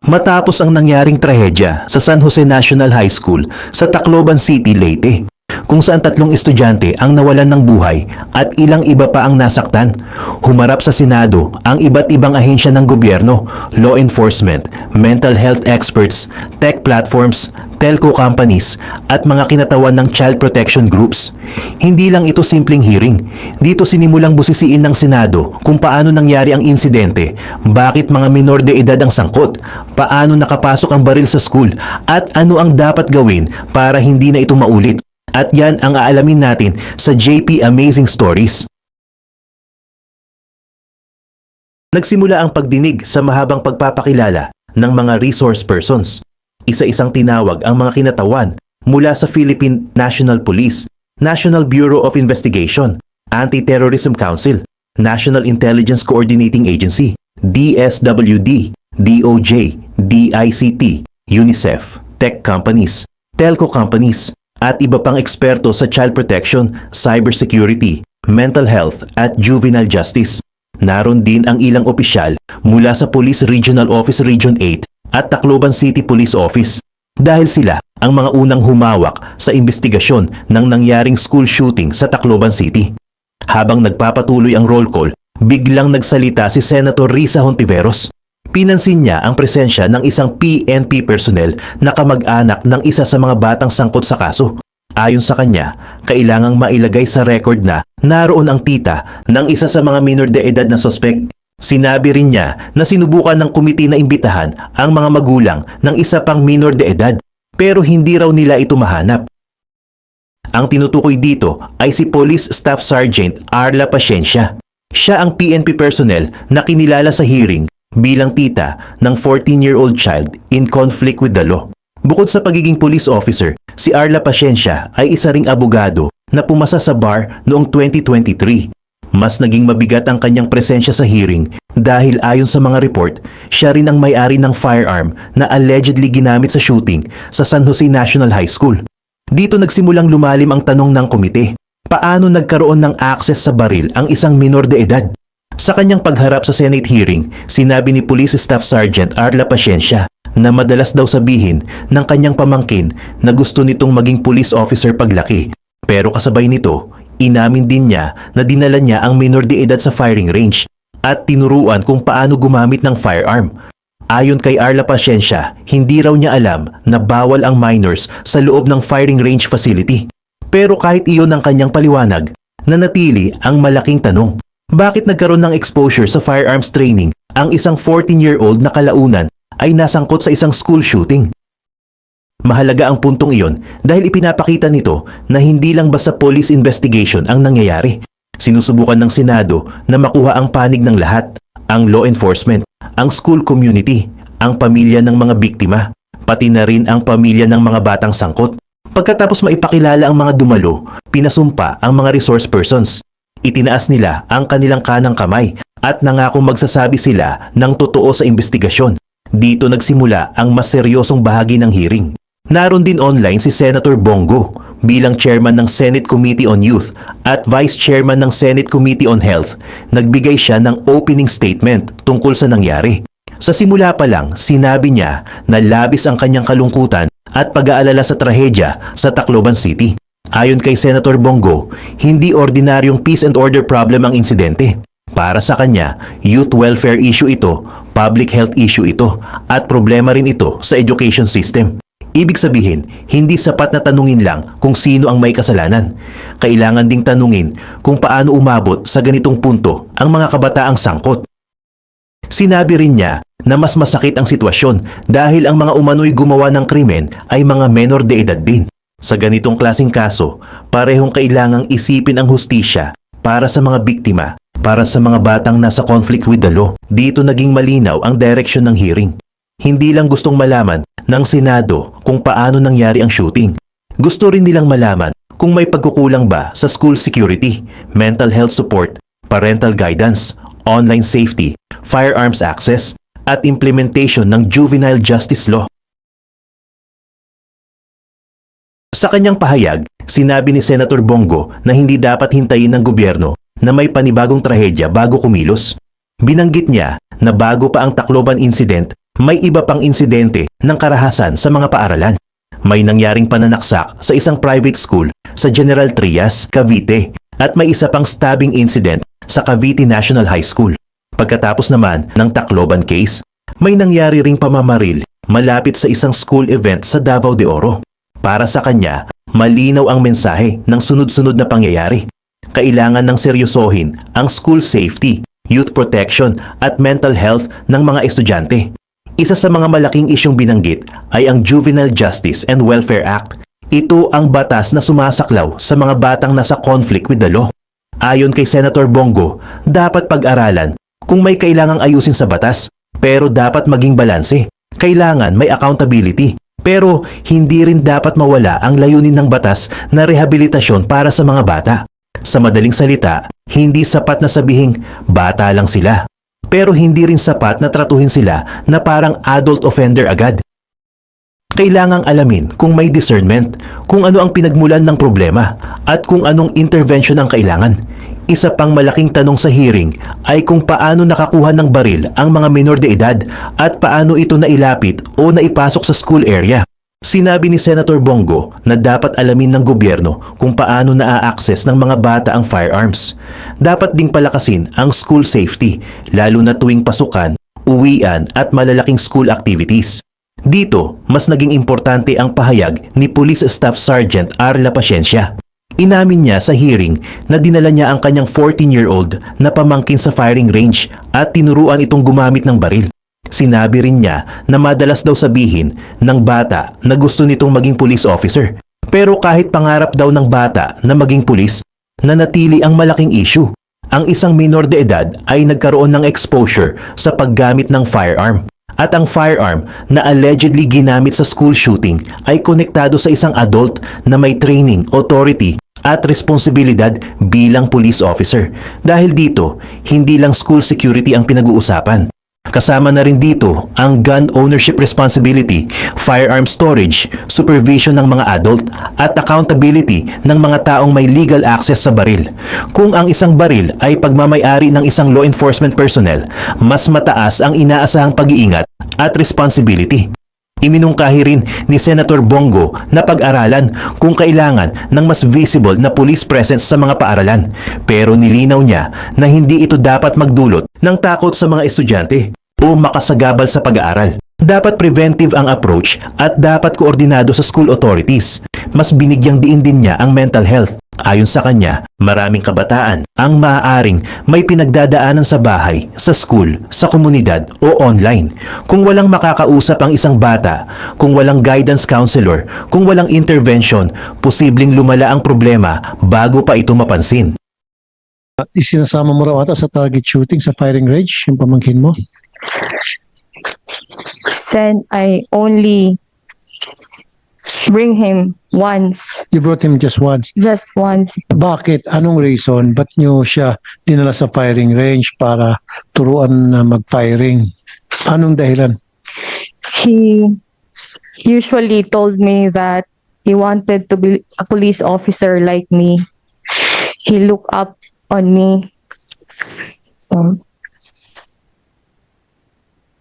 Matapos ang nangyaring trahedya sa San Jose National High School sa Tacloban City, Leyte, kung saan 3 estudyante ang nawalan ng buhay at ilang iba pa ang nasaktan, humarap sa Senado ang iba't ibang ahensya ng gobyerno, law enforcement, mental health experts, tech platforms, telco companies at mga kinatawan ng child protection groups. Hindi lang ito simpleng hearing. Dito sinimulang busisiin ng Senado kung paano nangyari ang insidente, bakit mga minor de edad ang sangkot, paano nakapasok ang baril sa school at ano ang dapat gawin para hindi na ito maulit. At yan ang aalamin natin sa JP Amazing Stories. Nagsimula ang pagdinig sa mahabang pagpapakilala ng mga resource persons. Isa-isang tinawag ang mga kinatawan mula sa Philippine National Police, National Bureau of Investigation, Anti-Terrorism Council, National Intelligence Coordinating Agency, DSWD, DOJ, DICT, UNICEF, tech companies, telco companies, at iba pang eksperto sa child protection, cybersecurity, mental health at juvenile justice. Naroon din ang ilang opisyal mula sa Police Regional Office Region 8 at Tacloban City Police Office dahil sila ang mga unang humawak sa investigasyon ng nangyaring school shooting sa Tacloban City. Habang nagpapatuloy ang roll call, biglang nagsalita si Senator Risa Hontiveros. Pinansin niya ang presensya ng isang PNP personnel na kamag-anak ng isa sa mga batang sangkot sa kaso. Ayon sa kanya, kailangang mailagay sa record na naroon ang tita ng isa sa mga minor de edad na sospek. Sinabi rin niya na sinubukan ng komite na imbitahan ang mga magulang ng isa pang minor de edad pero hindi raw nila ito mahanap. Ang tinutukoy dito ay si Police Staff Sergeant Arla Pasiencia. Siya ang PNP personnel na kinilala sa hearing bilang tita ng 14-year-old child in conflict with the law. Bukod sa pagiging police officer, si Arla Pasiencia ay isa ring abogado na pumasa sa bar noong 2023. Mas naging mabigat ang kanyang presensya sa hearing dahil ayon sa mga report, siya rin ang may-ari ng firearm na allegedly ginamit sa shooting sa San Jose National High School. Dito nagsimulang lumalim ang tanong ng komite, paano nagkaroon ng access sa baril ang isang minor de edad? Sa kanyang pagharap sa Senate hearing, sinabi ni Police Staff Sergeant Arla Pasiencia na madalas daw sabihin ng kanyang pamangkin na gusto nitong maging police officer paglaki. Pero kasabay nito, inamin din niya na dinala niya ang minor de edad sa firing range at tinuruan kung paano gumamit ng firearm. Ayon kay Arla Pasiencia, hindi raw niya alam na bawal ang minors sa loob ng firing range facility. Pero kahit iyon ang kanyang paliwanag, nanatili ang malaking tanong. Bakit nagkaroon ng exposure sa firearms training ang isang 14-year-old na kalaunan ay nasangkot sa isang school shooting? Mahalaga ang puntong iyon dahil ipinapakita nito na hindi lang basta police investigation ang nangyayari. Sinusubukan ng Senado na makuha ang panig ng lahat, ang law enforcement, ang school community, ang pamilya ng mga biktima, pati na rin ang pamilya ng mga batang sangkot. Pagkatapos maipakilala ang mga dumalo, pinasumpa ang mga resource persons. Itinaas nila ang kanilang kanang kamay at nangakong magsasabi sila ng totoo sa investigasyon. Dito nagsimula ang mas seryosong bahagi ng hearing. Naroon din online si Senator Bongo bilang chairman ng Senate Committee on Youth at vice chairman ng Senate Committee on Health. Nagbigay siya ng opening statement tungkol sa nangyari. Sa simula pa lang, sinabi niya na labis ang kanyang kalungkutan at pag-aalala sa trahedya sa Tacloban City. Ayon kay Senator Bongo, hindi ordinaryong peace and order problem ang insidente. Para sa kanya, youth welfare issue ito, public health issue ito, at problema rin ito sa education system. Ibig sabihin, hindi sapat na tanungin lang kung sino ang may kasalanan. Kailangan ding tanungin kung paano umabot sa ganitong punto ang mga kabataang sangkot. Sinabi rin niya na mas masakit ang sitwasyon dahil ang mga umano'y gumawa ng krimen ay mga menor de edad din. Sa ganitong klaseng kaso, parehong kailangang isipin ang hustisya para sa mga biktima, para sa mga batang nasa conflict with the law. Dito naging malinaw ang direksyon ng hearing. Hindi lang gustong malaman ng Senado kung paano nangyari ang shooting. Gusto rin nilang malaman kung may pagkukulang ba sa school security, mental health support, parental guidance, online safety, firearms access, at implementation ng juvenile justice law. Sa kanyang pahayag, sinabi ni Senator Bongo na hindi dapat hintayin ng gobyerno na may panibagong trahedya bago kumilos. Binanggit niya na bago pa ang Tacloban incident, may iba pang insidente ng karahasan sa mga paaralan. May nangyaring pananaksak sa isang private school sa General Trias, Cavite at may isa pang stabbing incident sa Cavite National High School. Pagkatapos naman ng Tacloban case, may nangyari ring pamamaril malapit sa isang school event sa Davao de Oro. Para sa kanya, malinaw ang mensahe ng sunod-sunod na pangyayari. Kailangan ng seryosohin ang school safety, youth protection at mental health ng mga estudyante. Isa sa mga malaking isyong binanggit ay ang Juvenile Justice and Welfare Act. Ito ang batas na sumasaklaw sa mga batang nasa conflict with the law. Ayon kay Senator Bongo, dapat pag-aralan kung may kailangang ayusin sa batas, pero dapat maging balanse. Kailangan may accountability, pero hindi rin dapat mawala ang layunin ng batas na rehabilitasyon para sa mga bata. Sa madaling salita, hindi sapat na sabihing bata lang sila. Pero hindi rin sapat na tratuhin sila na parang adult offender agad. Kailangang alamin kung may discernment, kung ano ang pinagmulan ng problema, at kung anong intervention ang kailangan. Isa pang malaking tanong sa hearing ay kung paano nakakuha ng baril ang mga minor de edad at paano ito nailapit o naipasok sa school area. Sinabi ni Senator Bongo na dapat alamin ng gobyerno kung paano naa-access ng mga bata ang firearms. Dapat ding palakasin ang school safety, lalo na tuwing pasukan, uwian at malalaking school activities. Dito, mas naging importante ang pahayag ni Police Staff Sergeant Arla Pasiencia. Inamin niya sa hearing na dinala niya ang kanyang 14-year-old na pamangkin sa firing range at tinuruan itong gumamit ng baril. Sinabi rin niya na madalas daw sabihin ng bata na gusto nitong maging police officer. Pero kahit pangarap daw ng bata na maging pulis, nanatili ang malaking issue. Ang isang minor de edad ay nagkaroon ng exposure sa paggamit ng firearm. At ang firearm na allegedly ginamit sa school shooting ay konektado sa isang adult na may training, authority at responsibilidad bilang police officer. Dahil dito, hindi lang school security ang pinag-uusapan. Kasama na rin dito ang gun ownership responsibility, firearm storage, supervision ng mga adult, at accountability ng mga taong may legal access sa baril. Kung ang isang baril ay pagmamay-ari ng isang law enforcement personnel, mas mataas ang inaasahang pag-iingat at responsibility. Iminungkahi rin ni Senator Bongo na pag-aralan kung kailangan ng mas visible na police presence sa mga paaralan. Pero nilinaw niya na hindi ito dapat magdulot ng takot sa mga estudyante o makasagabal sa pag-aaral. Dapat preventive ang approach at dapat koordinado sa school authorities. Mas binigyang diin din niya ang mental health. Ayon sa kanya, maraming kabataan ang maaaring may pinagdadaanan sa bahay, sa school, sa komunidad o online. Kung walang makakausap ang isang bata, kung walang guidance counselor, kung walang intervention, posibleng lumala ang problema bago pa ito mapansin. Isinasama mo raw ata sa target shooting sa firing range, yung pamangkin mo? Sen, I only bring him once, You brought him just once. just once. Bakit? Anong reason? Ba't nyo siya dinala sa firing range para turuan na mag-firing? Anong dahilan? He usually told me that he wanted to be a police officer like me. He looked up on me.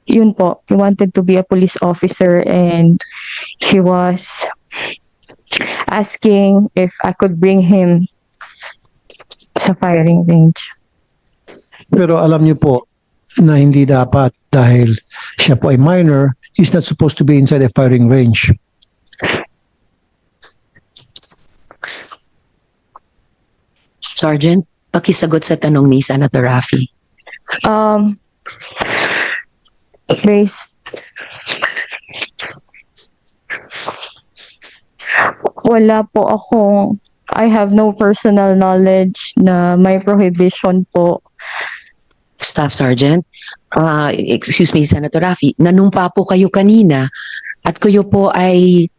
Yun po, he wanted to be a police officer and he was asking if I could bring him sa firing range. Pero alam niyo po na hindi dapat dahil siya po ay minor, he's not supposed to be inside a firing range. Sergeant, pakisagot sa tanong ni Senator Raffy. Based wala po akong, I have no personal knowledge na may prohibition po. Staff Sergeant, excuse me, Senator Raffy, nanumpa po kayo kanina at kayo po ay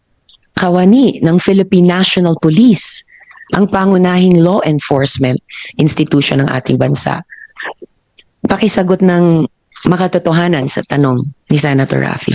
kawani ng Philippine National Police, ang pangunahing law enforcement institution ng ating bansa. Pakisagot ng makatotohanan sa tanong ni Senator Raffy.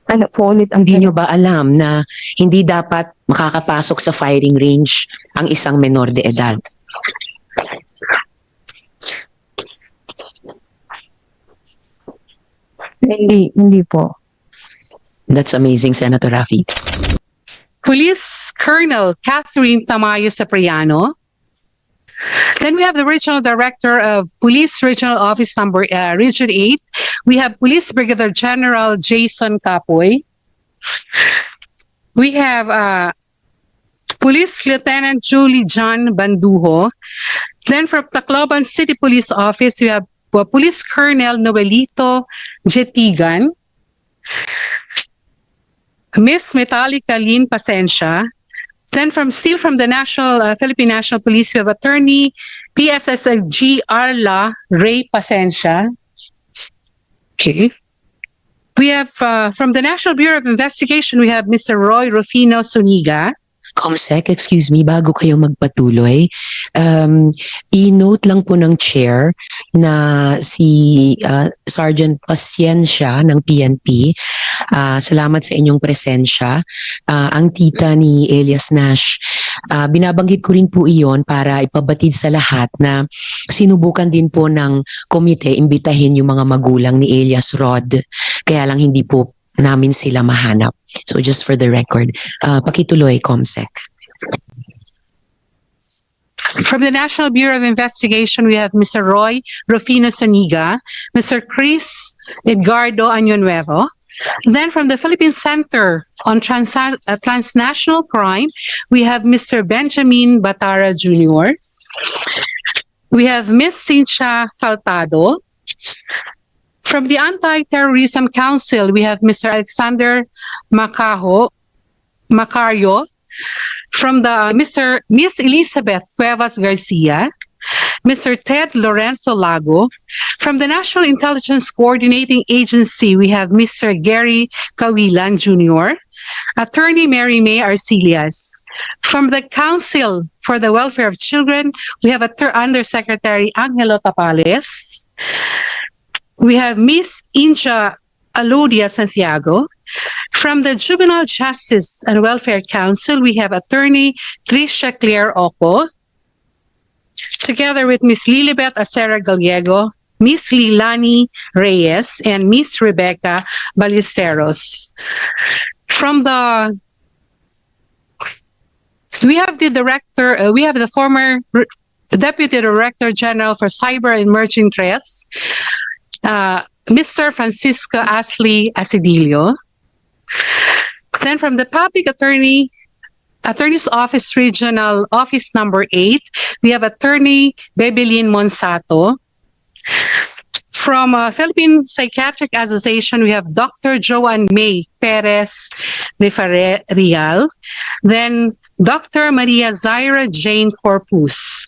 Ano po ulit ang Hindi nyo ba alam na hindi dapat makakapasok sa firing range ang isang menor de edad? Hindi po. That's amazing, Senator Rafi. Police Colonel Catherine Tamayo Cipriano. Then we have the Regional Director of Police Regional Office Number Region 8. We have Police Brigadier General Jason Capoy. We have Police Lieutenant Julie John Bandujo. Then from Tacloban City Police Office, we have Police Colonel Noelito Jetigan. Miss Metallica Lynn Pasencia. Then from the Philippine National Police, we have Attorney PSSG Arla Ray Pasencia. Okay. We have from the National Bureau of Investigation, we have Mr. Roy Rufino Suniga. Comsec, excuse me, bago kayo magpatuloy, i-note lang po ng chair na si Sergeant Paciencia ng PNP, salamat sa inyong presensya. Ang tita ni Elias Nash, binabanggit ko rin po iyon para ipabatid sa lahat na sinubukan din po ng komite imbitahin yung mga magulang ni Elias Rod, kaya lang hindi po namin sila mahanap. So just for the record, pakituloy, Comsec. From the National Bureau of Investigation, we have Mr. Roy Rufino Soniga, Mr. Chris Edgardo Añonuevo. Then from the Philippine Center on Transnational Crime, we have Mr. Benjamin Batara Jr. We have Miss Cynthia Faltado. From the Anti-Terrorism Council, we have Mr. Alexander Macario. From the Miss Elizabeth Cuevas Garcia, Mr. Ted Lorenzo Lago. From the National Intelligence Coordinating Agency, we have Mr. Gary Cawilan Jr., Attorney Mary May Arcelias. From the Council for the Welfare of Children, we have Undersecretary Angelo Tapales. We have Miss Inja Alodia Santiago. From the Juvenile Justice and Welfare Council, we have Attorney Tricia Claire Oco, together with Miss Lilibet Acera Gallego, Miss Lilani Reyes, and Miss Rebecca Ballesteros. From the we have the former Deputy Director General for Cyber and Emerging Threats, Mr. Francisco Ashley Asidilio. Then from the Public Attorney's Office Regional Office Number 8, we have Attorney Bebelin Monsato. From Philippine Psychiatric Association, we have Dr. Joanne May Perez Real. Then Dr. Maria Zaira Jane Corpus.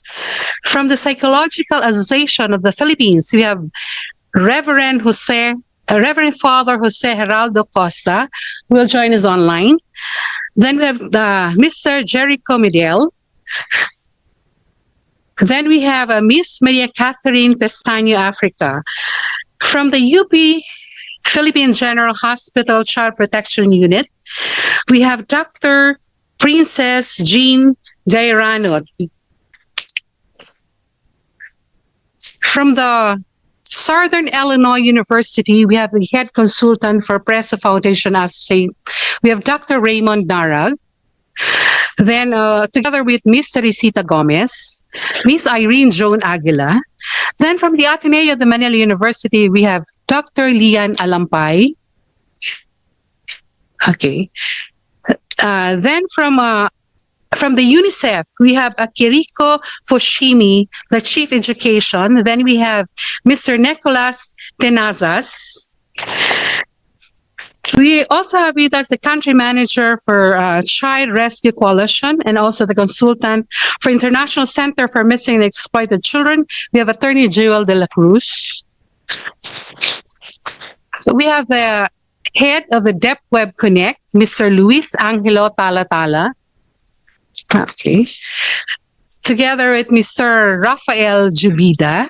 From the Psychological Association of the Philippines, we have Reverend Father Jose Geraldo Costa, who will join us online. Then we have Mr. Jericho Midel. Then we have Miss Maria Catherine Pestaño Africa. From the UP Philippine General Hospital Child Protection Unit, we have Dr. Princess Jean Gairano. From the Southern Illinois University, we have the head consultant for Presa Foundation Associate. We have Dr. Raymond Narag. Then, together with Miss Teresita Gomez, Miss Irene Joan Aguila. Then from the Ateneo de Manila University, we have Dr. Lian Alampay. Okay. Then from the UNICEF, we have Akiriko Fushimi, the Chief Education. Then we have Mr. Nicolas Tenazas. We also have with us the country manager for Child Rescue Coalition and also the consultant for International Center for Missing and Exploited Children. We have Attorney Jewel de la Cruz. We have the head of the Dep Web Connect, Mr. Luis Angelo Talatala. Okay. Together with Mr. Rafael Jubida.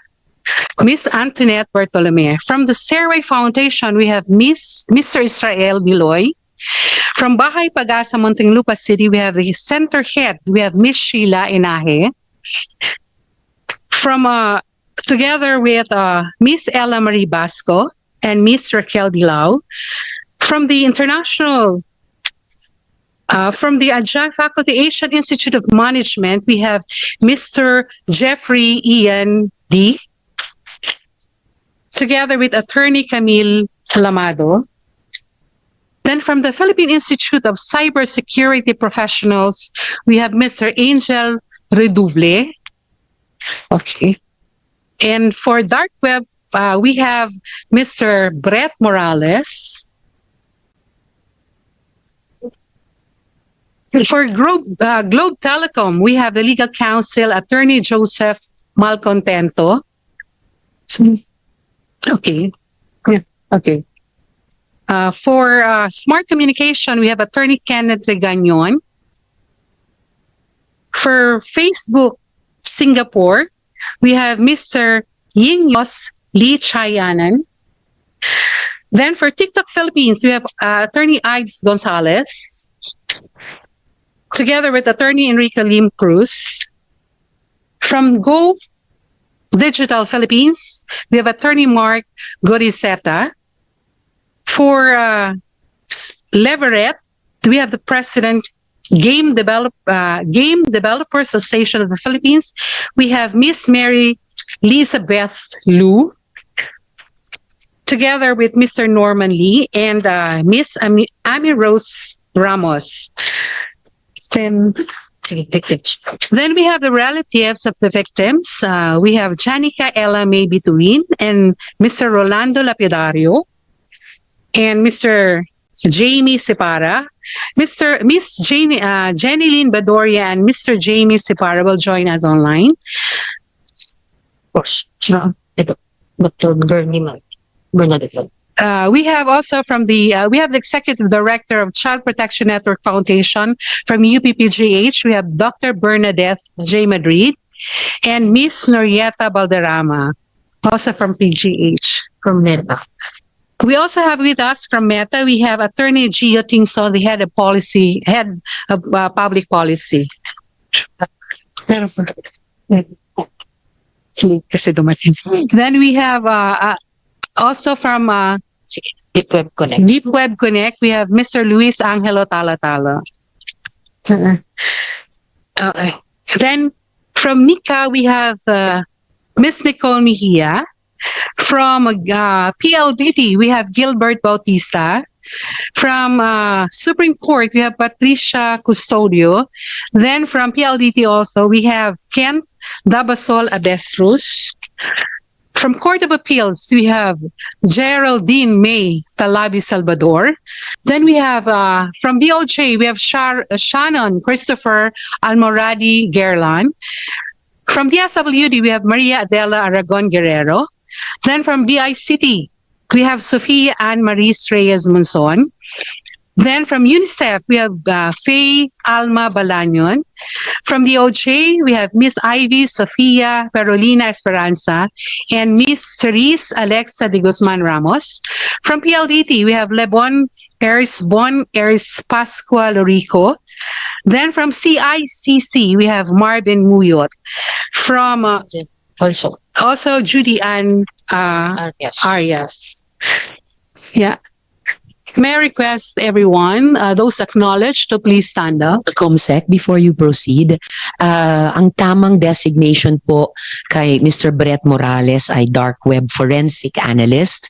Miss Antoinette Bartolome. From the Stairway Foundation, we have Mr. Israel Biloy. From Bahay Pag-asa, Muntinlupa City, we have the center head. We have Miss Sheila Inahe. From together with Miss Ella Marie Basco and Miss Raquel Dilao. From the international, from the Adjunct Faculty Asian Institute of Management, we have Mr. Jeffrey Ian D. Together with Attorney Camille Lamado. Then from the Philippine Institute of Cybersecurity Professionals, we have Mr. Angel Reduble. Okay. And for Dark Web, we have Mr. Brett Morales. For Globe Telecom, we have the legal counsel, Attorney Joseph Malcontento. Okay. Yeah. Okay. For Smart Communication, we have Attorney Kenneth Regañon. For Facebook Singapore, we have Mr. Yinyos Lee Chayanan. Then for TikTok Philippines, we have Attorney Ives Gonzalez. Together with Attorney Enrique Lim Cruz. From Go Digital Philippines, we have Attorney Mark Gorizeta. For Leveret, we have the President Game Developers Association of the Philippines. We have Miss Mary Elizabeth Lu. Together with Mr. Norman Lee and Miss Amy Rose Ramos. Then we have the relatives of the victims. We have Janica Ella May Bituin and Mr. Rolando Lapidario and Mr. Jamie Separa. Miss Jenny Lynn Badoria and Mr. Jamie Separa will join us online. Dr. Bernadette. We have also from we have the Executive Director of Child Protection Network Foundation from UPPGH. We have Dr. Bernadette J. Madrid and Miss Norieta Balderrama, also from PGH. From Meta. We also have with us from Meta, we have Attorney Gio Tingson, the head of public policy. Kasi dumating. Then we have also from Deep Web Connect. Deep Web Connect, we have Mr. Luis Angelo Talatala. Okay. Then from Nika, we have Miss Nicole Mejia. From PLDT, we have Gilbert Bautista. From Supreme Court, we have Patricia Custodio. Then from PLDT also, we have Kent Dabasol Abestrus. From Court of Appeals, we have Geraldine May Talabi Salvador. Then we have from DOJ, we have Shannon Christopher Almoradi Gerlan. From DSWD, we have Maria Adela Aragon Guerrero. Then from DICT, we have Sofia Ann Marie Reyes Monson. Then from UNICEF, we have Faye Alma Balañon. From DOJ, we have Miss Ivy Sofia Perolina Esperanza and Miss Therese Alexa de Guzman Ramos. From PLDT, we have Lebon Eris Pascua Lorico. Then from CICC, we have Marvin Muyot. From also Judy Ann Arias. Yeah. May I request everyone, those acknowledged, to please stand up. COMSEC, before you proceed, ang tamang designation po kay Mr. Brett Morales ay Dark Web Forensic Analyst.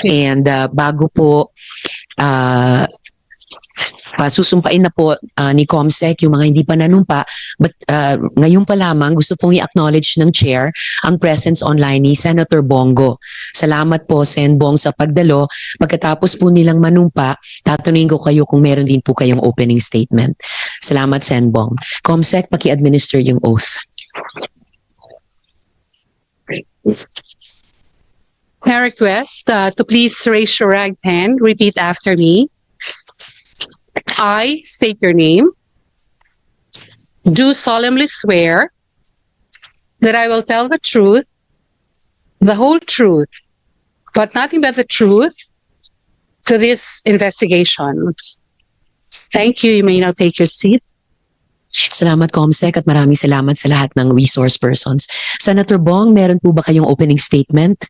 And bago po pasusumpain na po ni COMSEC yung mga hindi pa nanumpa, but ngayon pa lamang gusto pong i-acknowledge ng chair ang presence online ni Senator Bongo. Salamat po, Sen Bong, sa pagdalo. Pagkatapos po nilang manumpa, tatanungin ko kayo kung meron din po kayong opening statement. Salamat, Sen Bong. COMSEC, paki-administer yung oath. I request to please raise your right hand, repeat after me. I state your name, do solemnly swear that I will tell the truth, the whole truth, but nothing but the truth to this investigation. Thank you. You may now take your seat. Salamat, Comsec, at maraming salamat sa lahat ng resource persons. Senator Bong, meron po ba kayong opening statement?